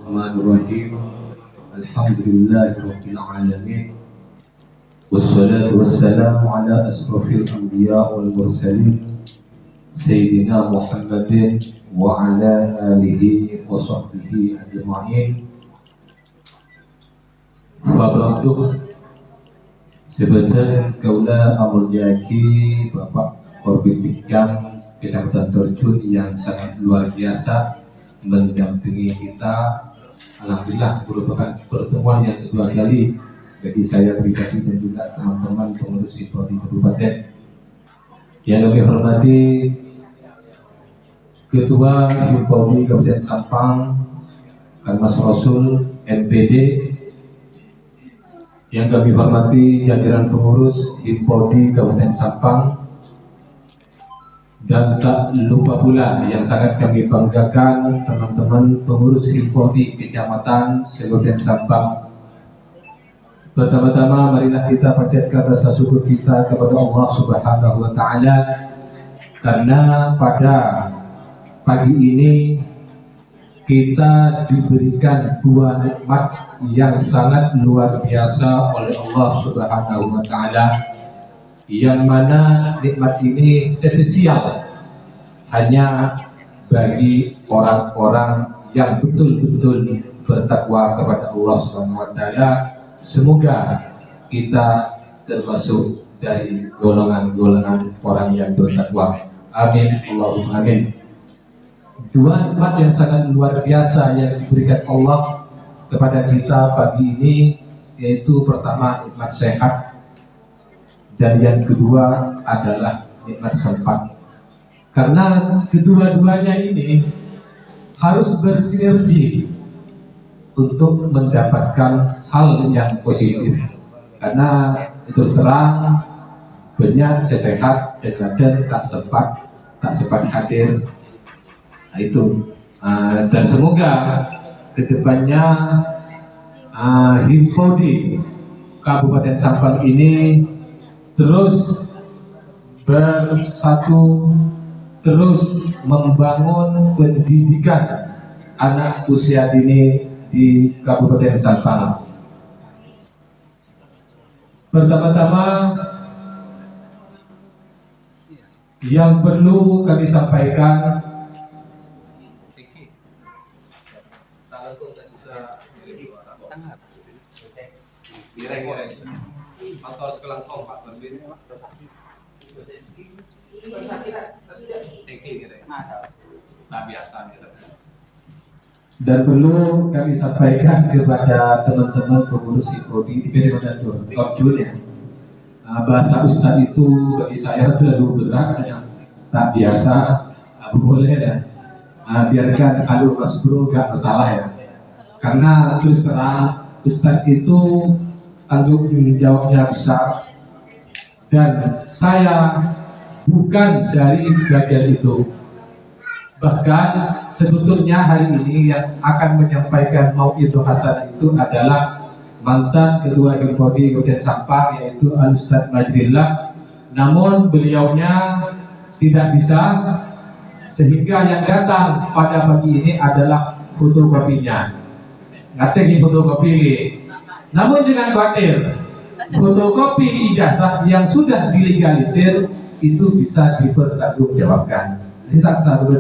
Bismillahirrahmanirrahim. Alhamdulillahirabbil alamin. Wassalatu wassalamu ala asrofil anbiya wal mursalin Sayyidina Muhammadin wa ala alihi wa sahbihi ajma'in. Fabraktuh sebentar kaula amul jaki Bapak Korbit Bikam Kecamatan Torjun yang sangat luar biasa mendampingi kita. Alhamdulillah merupakan pertemuan yang kedua kali bagi saya pribadi dan juga teman-teman pengurus Hippo di Kabupaten. Yang kami hormati Ketua Hippo di Kabupaten Sampang, Mas Rasul MPD. Yang kami hormati jajaran pengurus Hippo di Kabupaten Sampang. Dan tak lupa pula yang sangat kami banggakan teman-teman pengurus Hippo di Kecamatan Kabupaten Sampang. Pertama-tama marilah kita panjatkan rasa syukur kita kepada Allah Subhanahu wa taala karena pada pagi ini kita diberikan dua nikmat yang sangat luar biasa oleh Allah Subhanahu wa taala, yang mana nikmat ini spesial hanya bagi orang-orang yang betul-betul bertakwa kepada Allah Subhanahu wa taala. Semoga kita termasuk dari golongan-golongan orang yang bertakwa. Amin Allahumma amin. Dua nikmat yang sangat luar biasa yang diberikan Allah kepada kita pagi ini, yaitu pertama nikmat sehat, dan yang kedua adalah nikmat sempat. Karena kedua-duanya ini harus bersinergi untuk mendapatkan hal yang positif. Karena terus terang banyak sesehat dan kadang tak sempat hadir. Nah, itu dan semoga kedepannya Hippo di Kabupaten Sampang ini terus bersatu, terus membangun pendidikan anak usia dini di Kabupaten Sampang. Pertama-tama yang perlu kami sampaikan, dan perlu kami sampaikan kepada teman-teman pengurus Hippo di Kecamatan Torjun ya. Bahasa Ustadz itu bagi saya terlalu berat, tak biasa. Boleh ya, biarkan Mas Bro gak masalah ya. Karena terus terang Ustadz itu tanggung jawabnya besar, dan saya bukan dari bagian itu. Bahkan sebetulnya hari ini yang akan menyampaikan mau'idhah hasanah itu adalah mantan Ketua Hippo di Kabupaten Sampang, yaitu Al-Ustadz Majrillah. Namun beliaunya tidak bisa, sehingga yang datang pada pagi ini adalah fotokopinya. Ngerti fotokopi. Namun jangan khawatir, fotokopi ijazah yang sudah dilegalisir itu bisa dipertanggungjawabkan. Jadi tak betul,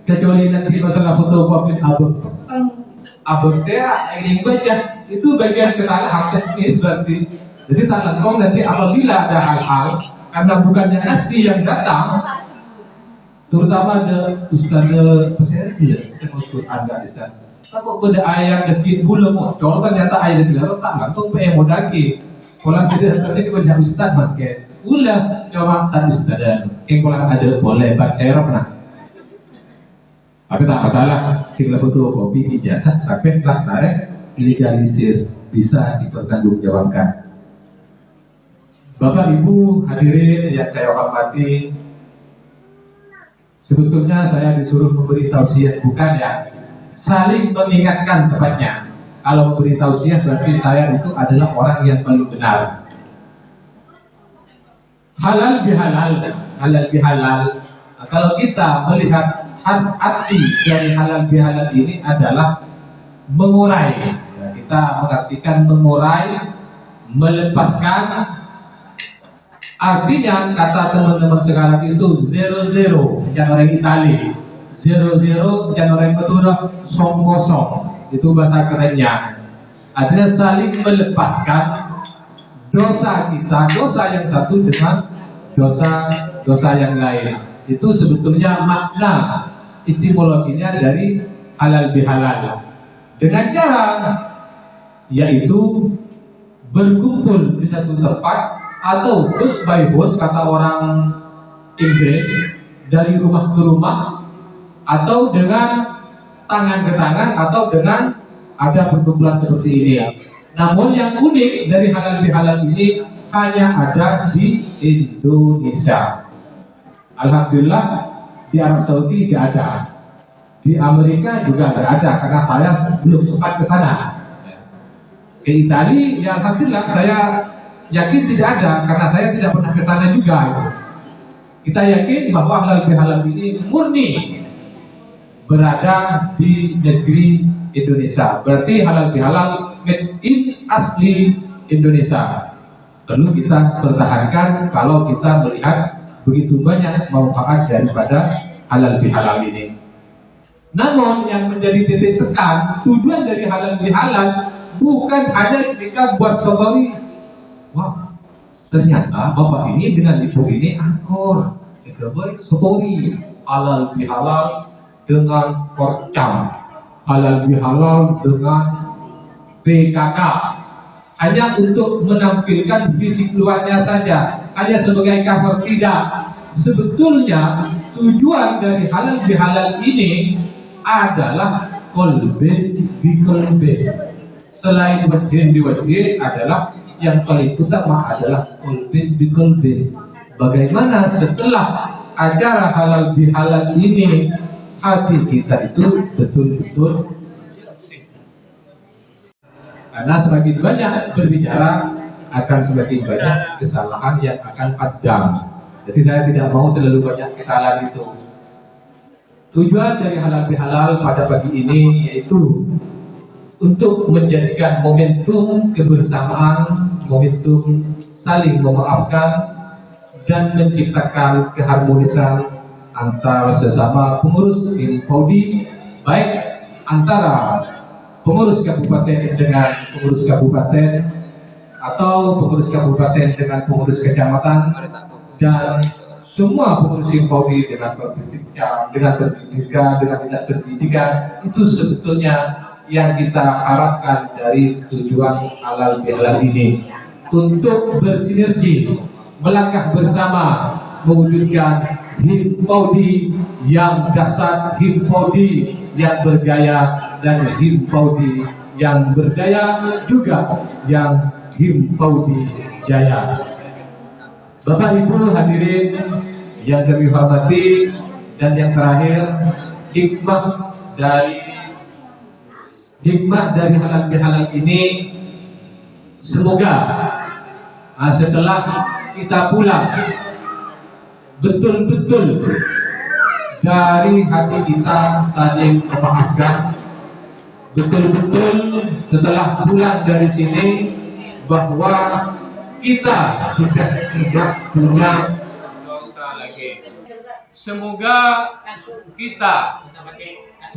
kecuali nanti masalah fotokopi abang ini baca itu bagian kesalahan teknis berarti. Jadi tak langkong nanti apabila ada hal-hal karena bukannya asli yang datang, terutama ada ustaz pesantren ya, saya mau Quran nggak bisa. Takut benda ayat deki bulan muncul, ternyata ayat deki lalu tak langsung pe modaki. Kalau sudah berarti kepada ustaz pakai ulah coba tak ustaz dan kalau ada boleh bak serap nah. Tapi tak masalah, jika fotokopi ijazah tapi kelas tarik ilegalisir bisa dipertanggungjawabkan. Bapak Ibu hadirin yang saya hormati, sebetulnya saya disuruh memberi tausiah, bukan ya, saling mengingatkan tepatnya. Kalau memberi tausiah berarti saya itu adalah orang yang paling benar. Halal bihalal, halal bihalal. Nah, kalau kita melihat arti dari halal bihalal ini adalah mengurai. Ya, kita mengartikan mengurai, melepaskan. Artinya kata teman-teman sekarang itu zero jangan orang Itali, zero jangan orang Madura, song kosong. Itu bahasa kerennya. Artinya saling melepaskan dosa kita, dosa yang satu dengan dosa yang lain. Itu sebetulnya makna etimologinya dari halal bihalal. Dengan cara yaitu berkumpul di satu tempat atau host by host kata orang Inggris, dari rumah ke rumah, atau dengan tangan ke tangan, atau dengan ada perkumpulan seperti ini. Namun yang unik dari halal bihalal ini hanya ada di Indonesia. Alhamdulillah di Arab Saudi tidak ada, di Amerika juga tidak ada karena saya belum sempat ke sana. Ke Italia ya alhamdulillah saya yakin tidak ada karena saya tidak pernah ke sana juga. Kita yakin bahwa halal bihalal ini murni berada di negeri Indonesia. Berarti halal bihalal made in asli Indonesia. Perlu kita pertahankan kalau kita melihat begitu banyak manfaat daripada halal bihalal ini. Namun yang menjadi titik tekan, tujuan dari halal bihalal bukan hanya ketika buat story, wah ternyata bapak ini dengan ibu ini akur, kita buat story halal bihalal dengan korcam, halal bihalal dengan PKK, hanya untuk menampilkan fisik luarnya saja, hanya sebagai cover. Tidak, sebetulnya tujuan dari halal bihalal ini adalah kolben bikolben. Selain wajib diwajib adalah yang paling utama adalah kolben bikolben. Bagaimana setelah acara halal bihalal ini hati kita itu betul-betul, karena semakin banyak berbicara akan semakin banyak kesalahan yang akan padam. Jadi saya tidak mau terlalu banyak kesalahan itu. Tujuan dari halal bihalal pada pagi ini yaitu untuk menjadikan momentum kebersamaan, momentum saling memaafkan, dan menciptakan keharmonisan antara sesama pengurus Himpodi, baik antara pengurus kabupaten dengan pengurus kabupaten, atau pengurus kabupaten dengan pengurus kecamatan, dan semua pengurus Himpodi dengan Perpidikjam, dengan pendidikan, dengan dinas pendidikan. Itu sebetulnya yang kita harapkan dari tujuan halal bihalal ini, untuk bersinergi, melangkah bersama, mewujudkan Himpodi yang dahsyat, Himpodi yang bergaya, dan Himpodi yang berdaya juga yang Himpodi jaya. Bapak Ibu hadirin yang kami hormati, dan yang terakhir, hikmah dari halal bihalal ini, semoga setelah kita pulang betul-betul dari hati kita saling memaafkan, betul-betul setelah pulang dari sini bahwa kita sudah tidak punya dosa lagi. Semoga kita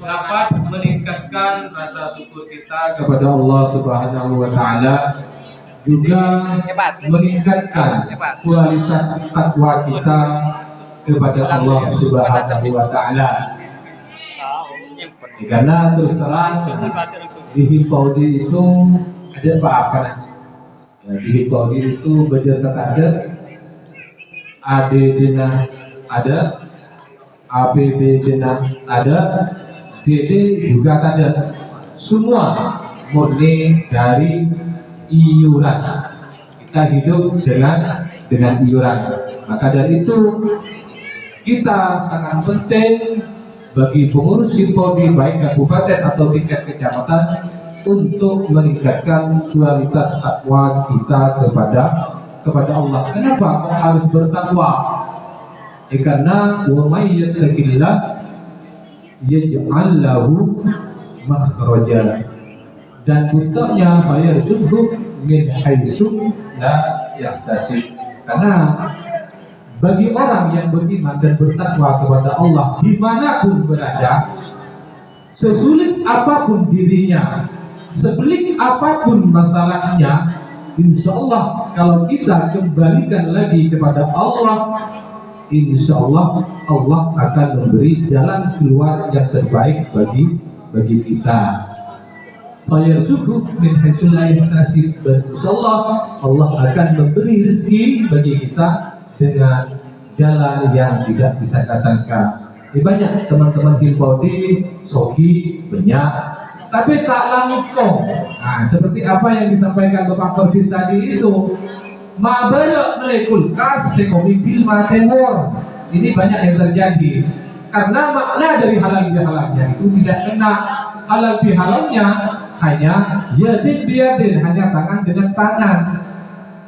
dapat meningkatkan rasa syukur kita kepada Allah Subhanahu wa Ta'ala, juga meningkatkan kualitas takwa kita kepada Allah Subhanahu wa Ta'ala. Karena terus terang di Himpodi itu ada apa-apa. Di Himpodi itu berjalan ada ADD ada, APB ada, DD juga ada. Semua murni dari iuran. Kita hidup dengan iuran. Maka dari itu kita sangat penting bagi pengurus Himpodi baik kabupaten atau tingkat kecamatan untuk meningkatkan kualitas takwa kita kepada Allah. Kenapa harus bertakwa? Karena wa may yattaqillah yaj'al lahu makhraja dan bentuknya fayarzuqhu min haitsu la yahtasib. Karena bagi orang yang beriman dan bertakwa kepada Allah dimanapun berada, sesulit apapun dirinya, sebelik apapun masalahnya, insya Allah kalau kita kembalikan lagi kepada Allah, insya Allah Allah akan memberi jalan keluar yang terbaik bagi kita. Fayarzuqhu min haitsu la yahtasib. Insyaallah Allah akan memberi rezeki bagi kita dengan jalan yang tidak disangka-sangka. Banyak teman-teman Hilpodi, Sogi, banyak, tapi tak langsung. Nah, seperti apa yang disampaikan Bapak Kodir tadi itu, mabara melekul kas sekomikil matewor. Ini banyak yang terjadi karena makna dari halal bihalalnya itu tidak kena. Halal bihalalnya hanya yadin biadin, hanya tangan dengan tangan.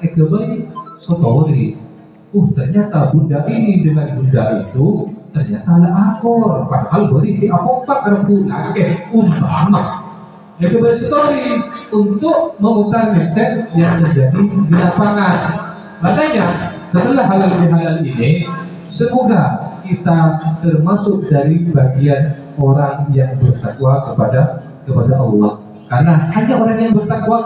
Kembali sotori. Ternyata bunda ini dengan bunda itu ternyata ada akor, padahal beri di apopak rembulan umpama. Kembali story untuk memutar mindset yang terjadi di lapangan. Makanya setelah halal bihalal ini, semoga kita termasuk dari bagian orang yang bertakwa kepada Allah. Karena hanya orang yang bertakwa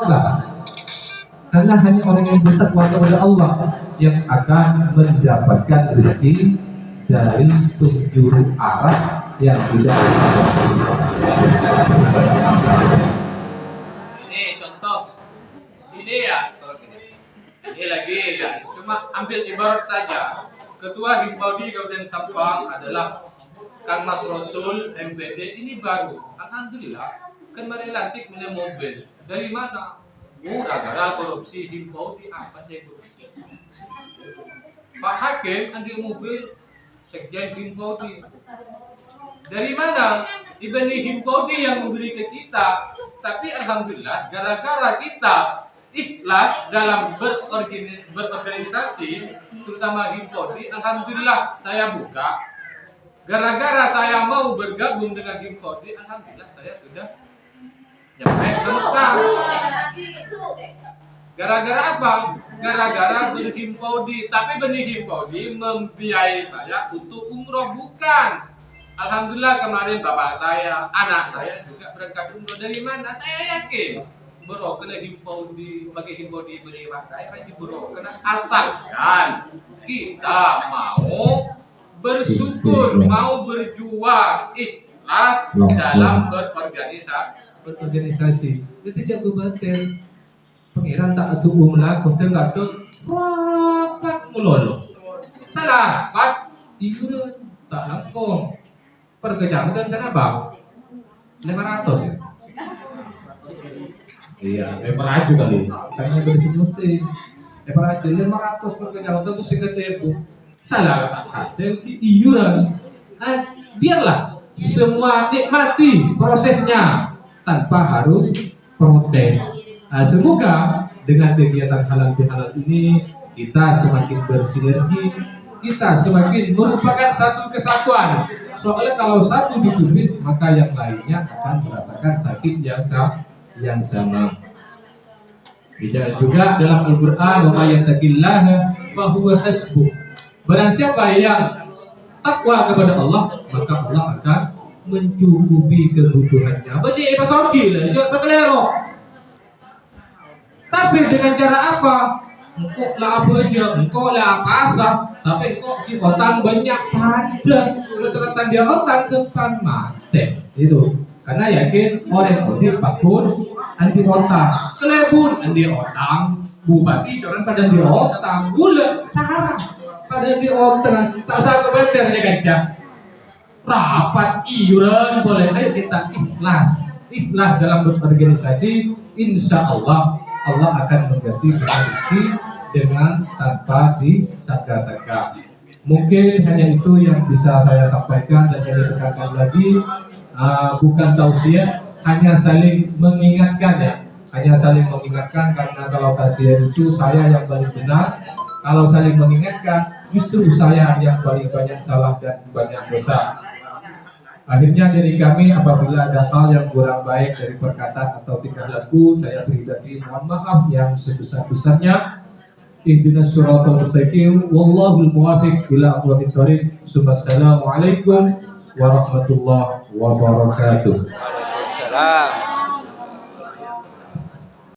kepada Allah yang akan mendapatkan rezeki dari penjuru arah yang tidak. Ini contoh, ini ya, kalau ini lagi ya, cuma ambil ibarat saja. Ketua Hizbudi Kabupaten Sampang adalah Kang Mas Rasul MPD, ini baru, alhamdulillah, kemarin lantik punya mobil. Dari mana? Gara-gara korupsi Hizbudi apa saya korupsi? Pak Hakim ambil mobil sekjen Hizbudi. Dari mana? Ibni Hizbudi yang memberi ke kita. Tapi alhamdulillah, gara-gara kita ikhlas dalam berorganisasi, terutama Hizbudi, alhamdulillah saya buka. Gara-gara saya mau bergabung dengan Hizbudi, alhamdulillah saya sudah nyampe ke Mekah. Gara-gara apa? Gara-gara berhimpodi. Tapi berhimpodi membiayai saya untuk umroh, bukan. Alhamdulillah kemarin bapak saya, anak saya juga berangkat umroh. Dari mana? Saya yakin bro kena himpodi, pakai himpodi beli pakai haji bro kena, asalkan kita mau bersyukur, mau berjuang, ikhlas dalam berorganisasi. Itu jago batin. Pengiran tak atu umlah kau dengar tu rapat mulolo. Salah rapat itu tak langkong. Per kecamatan sana bang 500 ya. Iya, aja kali. Kayaknya bersih nyuting. Aja 500 per kecamatan tu segede itu. Salah tak hasil iuran. Biarlah semua nikmati prosesnya tanpa harus protes. Semoga dengan kegiatan halal bihalal ini kita semakin bersinergi, kita semakin merupakan satu kesatuan. Soalnya kalau satu dicubit, maka yang lainnya akan merasakan sakit yang sama. Tidak juga dalam Al-Quran, wa may yattaqillaha fahuwa hasbuh. Barang siapa yang takwa kepada Allah, maka Allah akan mencukupi kebutuhannya. Beli pasokil, jangan kelero. Tapi dengan cara apa? Engkau lah apa dia, engkau lah apa asal, tapi engkau di otak banyak padat, rata-rata dia otak depan mati. Itu karena yakin orang yang pakun anti otak, kelebun anti otak, bupati orang pada di otak, gula sarang pada di otak, tak usah kebeter ya gajah. Rapat iuran boleh, ayo kita ikhlas dalam berorganisasi, insya Allah Allah akan mengganti rezeki dengan tanpa disangka-sangka. Mungkin hanya itu yang bisa saya sampaikan dan yang ditekankan lagi, bukan tausiah, hanya saling mengingatkan ya, hanya saling mengingatkan karena kalau tausiah itu saya yang paling benar, kalau saling mengingatkan justru saya yang paling banyak salah dan banyak dosa. Akhirnya dari kami apabila ada hal yang kurang baik dari perkataan atau tingkah laku, saya pribadi mohon maaf yang sebesar-besarnya. Ihdinas siratal mustaqim, wallahul muwaffiq ila aqwamit thoriq. Wassalamualaikum warahmatullahi wabarakatuh. Waalaikumsalam.